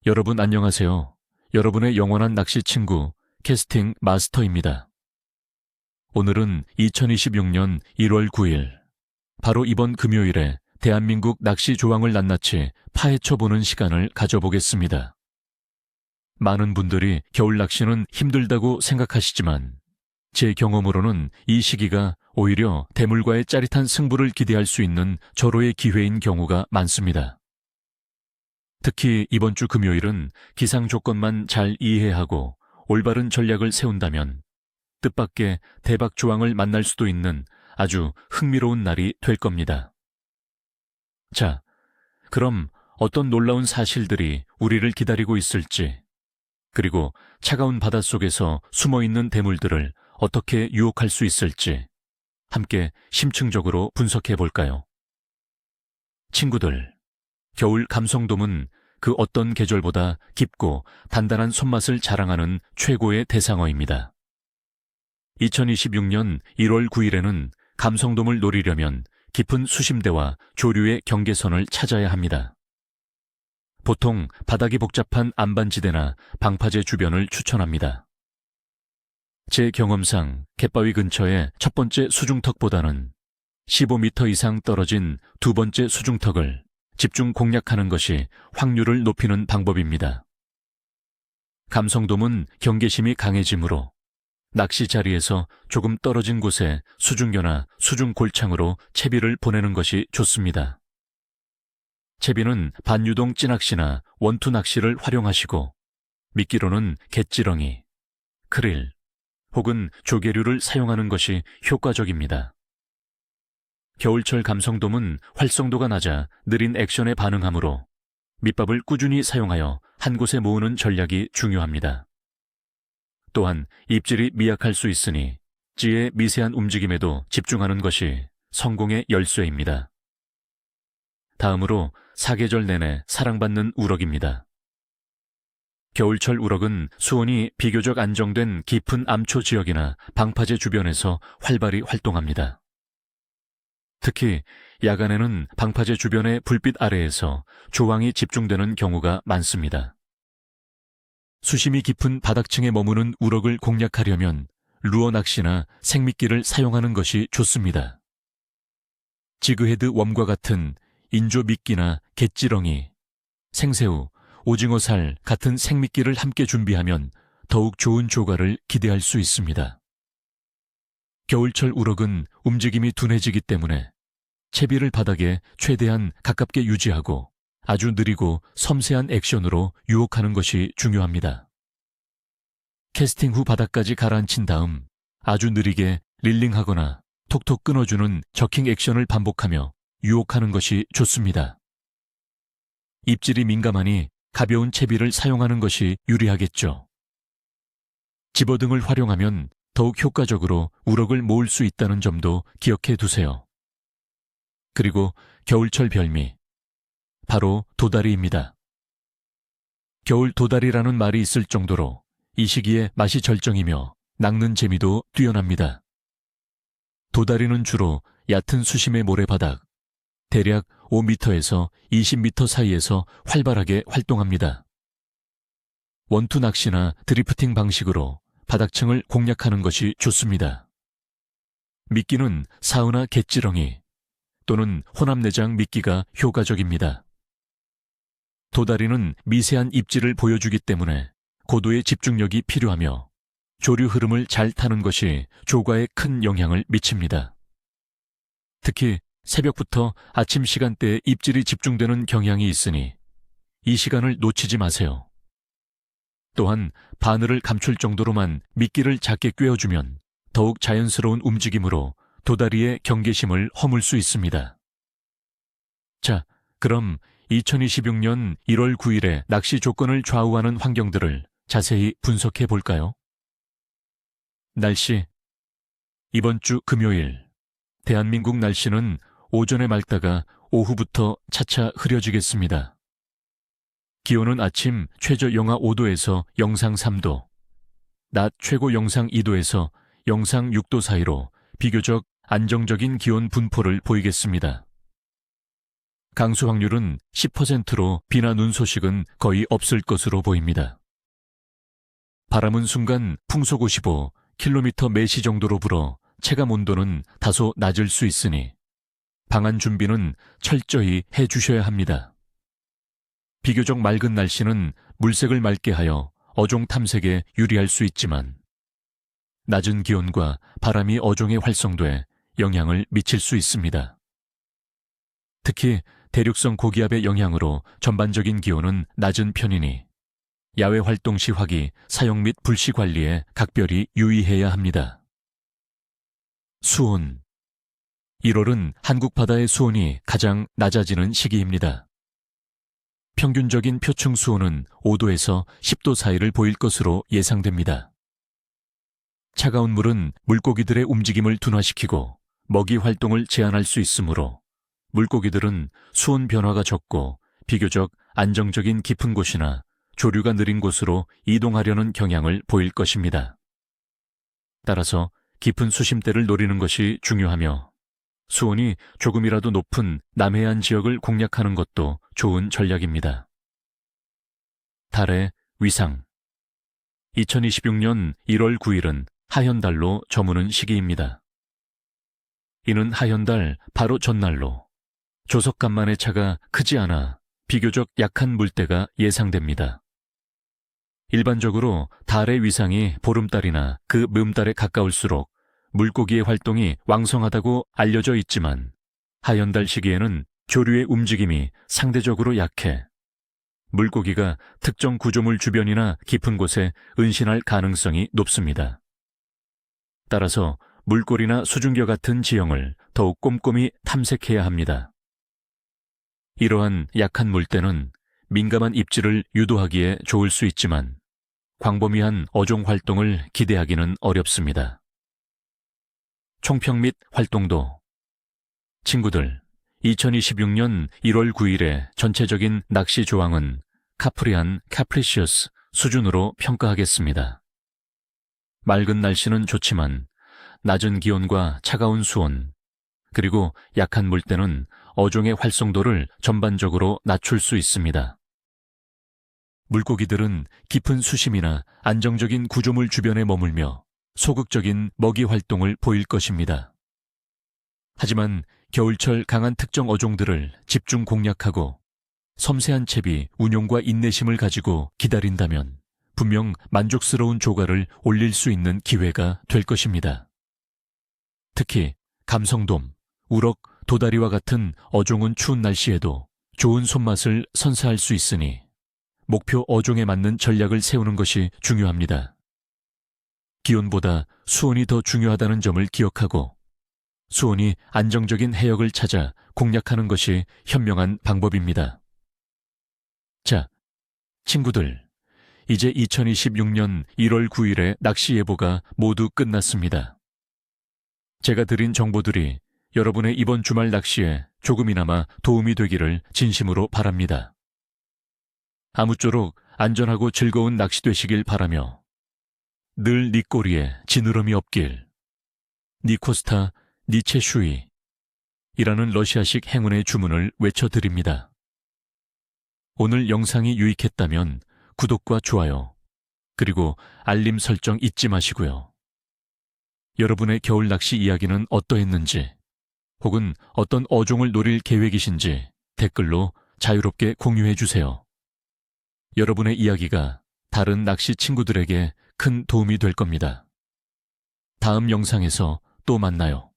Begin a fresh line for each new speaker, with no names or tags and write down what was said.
여러분 안녕하세요. 여러분의 영원한 낚시 친구 캐스팅 마스터입니다. 오늘은 2026년 1월 9일, 바로 이번 금요일에 대한민국 낚시 조항을 낱낱이 파헤쳐보는 시간을 가져보겠습니다. 많은 분들이 겨울 낚시는 힘들다고 생각하시지만 제 경험으로는 이 시기가 오히려 대물과의 짜릿한 승부를 기대할 수 있는 절호의 기회인 경우가 많습니다. 특히 이번 주 금요일은 기상 조건만 잘 이해하고 올바른 전략을 세운다면 뜻밖의 대박 조항을 만날 수도 있는 아주 흥미로운 날이 될 겁니다. 자, 그럼 어떤 놀라운 사실들이 우리를 기다리고 있을지, 그리고 차가운 바닷속에서 숨어있는 대물들을 어떻게 유혹할 수 있을지 함께 심층적으로 분석해 볼까요? 친구들, 겨울 감성돔은 그 어떤 계절보다 깊고 단단한 손맛을 자랑하는 최고의 대상어입니다. 2026년 1월 9일에는 감성돔을 노리려면 깊은 수심대와 조류의 경계선을 찾아야 합니다. 보통 바닥이 복잡한 안반지대나 방파제 주변을 추천합니다. 제 경험상 갯바위 근처의 첫 번째 수중턱보다는 15m 이상 떨어진 두 번째 수중턱을 집중 공략하는 것이 확률을 높이는 방법입니다. 감성돔은 경계심이 강해지므로 낚시 자리에서 조금 떨어진 곳에 수중겨나 수중골창으로 채비를 보내는 것이 좋습니다. 채비는 반유동 찌낚시나 원투 낚시를 활용하시고 미끼로는 갯지렁이, 크릴 혹은 조개류를 사용하는 것이 효과적입니다. 겨울철 감성돔은 활성도가 낮아 느린 액션에 반응하므로 밑밥을 꾸준히 사용하여 한 곳에 모으는 전략이 중요합니다. 또한 입질이 미약할 수 있으니 찌의 미세한 움직임에도 집중하는 것이 성공의 열쇠입니다. 다음으로 사계절 내내 사랑받는 우럭입니다. 겨울철 우럭은 수온이 비교적 안정된 깊은 암초 지역이나 방파제 주변에서 활발히 활동합니다. 특히 야간에는 방파제 주변의 불빛 아래에서 조항이 집중되는 경우가 많습니다. 수심이 깊은 바닥층에 머무는 우럭을 공략하려면 루어 낚시나 생미끼를 사용하는 것이 좋습니다. 지그헤드 웜과 같은 인조 미끼나 갯지렁이, 생새우, 오징어살 같은 생미끼를 함께 준비하면 더욱 좋은 조과를 기대할 수 있습니다. 겨울철 우럭은 움직임이 둔해지기 때문에 채비를 바닥에 최대한 가깝게 유지하고 아주 느리고 섬세한 액션으로 유혹하는 것이 중요합니다. 캐스팅 후 바닥까지 가라앉힌 다음 아주 느리게 릴링하거나 톡톡 끊어주는 저킹 액션을 반복하며 유혹하는 것이 좋습니다. 입질이 민감하니 가벼운 채비를 사용하는 것이 유리하겠죠. 집어등을 활용하면 더욱 효과적으로 우럭을 모을 수 있다는 점도 기억해 두세요. 그리고 겨울철 별미, 바로 도다리입니다. 겨울 도다리라는 말이 있을 정도로 이 시기에 맛이 절정이며 낚는 재미도 뛰어납니다. 도다리는 주로 얕은 수심의 모래바닥, 대략 5m에서 20m 사이에서 활발하게 활동합니다. 원투 낚시나 드리프팅 방식으로 바닥층을 공략하는 것이 좋습니다. 미끼는 사우나 갯지렁이 또는 혼합내장 미끼가 효과적입니다. 도다리는 미세한 입질을 보여주기 때문에 고도의 집중력이 필요하며 조류 흐름을 잘 타는 것이 조과에 큰 영향을 미칩니다. 특히 새벽부터 아침 시간대에 입질이 집중되는 경향이 있으니 이 시간을 놓치지 마세요. 또한 바늘을 감출 정도로만 미끼를 작게 꿰어주면 더욱 자연스러운 움직임으로 도다리의 경계심을 허물 수 있습니다. 자, 그럼 2026년 1월 9일에 낚시 조건을 좌우하는 환경들을 자세히 분석해 볼까요? 날씨. 이번 주 금요일, 대한민국 날씨는 오전에 맑다가 오후부터 차차 흐려지겠습니다. 기온은 아침 최저 영하 5도에서 영상 3도, 낮 최고 영상 2도에서 영상 6도 사이로 비교적 안정적인 기온 분포를 보이겠습니다. 강수 확률은 10%로 비나 눈 소식은 거의 없을 것으로 보입니다. 바람은 순간 풍속 55km/시 정도로 불어 체감 온도는 다소 낮을 수 있으니 방한 준비는 철저히 해주셔야 합니다. 비교적 맑은 날씨는 물색을 맑게 하여 어종 탐색에 유리할 수 있지만 낮은 기온과 바람이 어종의 활성도에 영향을 미칠 수 있습니다. 특히 대륙성 고기압의 영향으로 전반적인 기온은 낮은 편이니 야외 활동 시 화기 사용 및 불씨 관리에 각별히 유의해야 합니다. 수온 1월은 한국 바다의 수온이 가장 낮아지는 시기입니다. 평균적인 표층 수온은 5도에서 10도 사이를 보일 것으로 예상됩니다. 차가운 물은 물고기들의 움직임을 둔화시키고 먹이 활동을 제한할 수 있으므로 물고기들은 수온 변화가 적고 비교적 안정적인 깊은 곳이나 조류가 느린 곳으로 이동하려는 경향을 보일 것입니다. 따라서 깊은 수심대를 노리는 것이 중요하며 수온이 조금이라도 높은 남해안 지역을 공략하는 것도 좋은 전략입니다. 달의 위상 2026년 1월 9일은 하현달로 저무는 시기입니다. 이는 하현달 바로 전날로 조석간만의 차가 크지 않아 비교적 약한 물때가 예상됩니다. 일반적으로 달의 위상이 보름달이나 그 뭅달에 가까울수록 물고기의 활동이 왕성하다고 알려져 있지만 하현달 시기에는 조류의 움직임이 상대적으로 약해 물고기가 특정 구조물 주변이나 깊은 곳에 은신할 가능성이 높습니다. 따라서 물골이나 수중교 같은 지형을 더욱 꼼꼼히 탐색해야 합니다. 이러한 약한 물때는 민감한 입질을 유도하기에 좋을 수 있지만 광범위한 어종 활동을 기대하기는 어렵습니다. 총평 및 활동도 친구들, 2026년 1월 9일의 전체적인 낚시 조항은 카프리안 카프리시어스 수준으로 평가하겠습니다. 맑은 날씨는 좋지만 낮은 기온과 차가운 수온, 그리고 약한 물때는 어종의 활성도를 전반적으로 낮출 수 있습니다. 물고기들은 깊은 수심이나 안정적인 구조물 주변에 머물며 소극적인 먹이 활동을 보일 것입니다. 하지만 겨울철 강한 특정 어종들을 집중 공략하고 섬세한 채비, 운용과 인내심을 가지고 기다린다면 분명 만족스러운 조가를 올릴 수 있는 기회가 될 것입니다. 특히 감성돔, 우럭, 도다리와 같은 어종은 추운 날씨에도 좋은 손맛을 선사할 수 있으니 목표 어종에 맞는 전략을 세우는 것이 중요합니다. 기온보다 수온이 더 중요하다는 점을 기억하고 수온이 안정적인 해역을 찾아 공략하는 것이 현명한 방법입니다. 자, 친구들, 이제 2026년 1월 9일의 낚시 예보가 모두 끝났습니다. 제가 드린 정보들이 여러분의 이번 주말 낚시에 조금이나마 도움이 되기를 진심으로 바랍니다. 아무쪼록 안전하고 즐거운 낚시 되시길 바라며 늘 네 꼬리에 지느러미 없길, 니코스타 니체슈이 이라는 러시아식 행운의 주문을 외쳐드립니다. 오늘 영상이 유익했다면 구독과 좋아요, 그리고 알림 설정 잊지 마시고요. 여러분의 겨울 낚시 이야기는 어떠했는지, 혹은 어떤 어종을 노릴 계획이신지 댓글로 자유롭게 공유해 주세요. 여러분의 이야기가 다른 낚시 친구들에게 큰 도움이 될 겁니다. 다음 영상에서 또 만나요.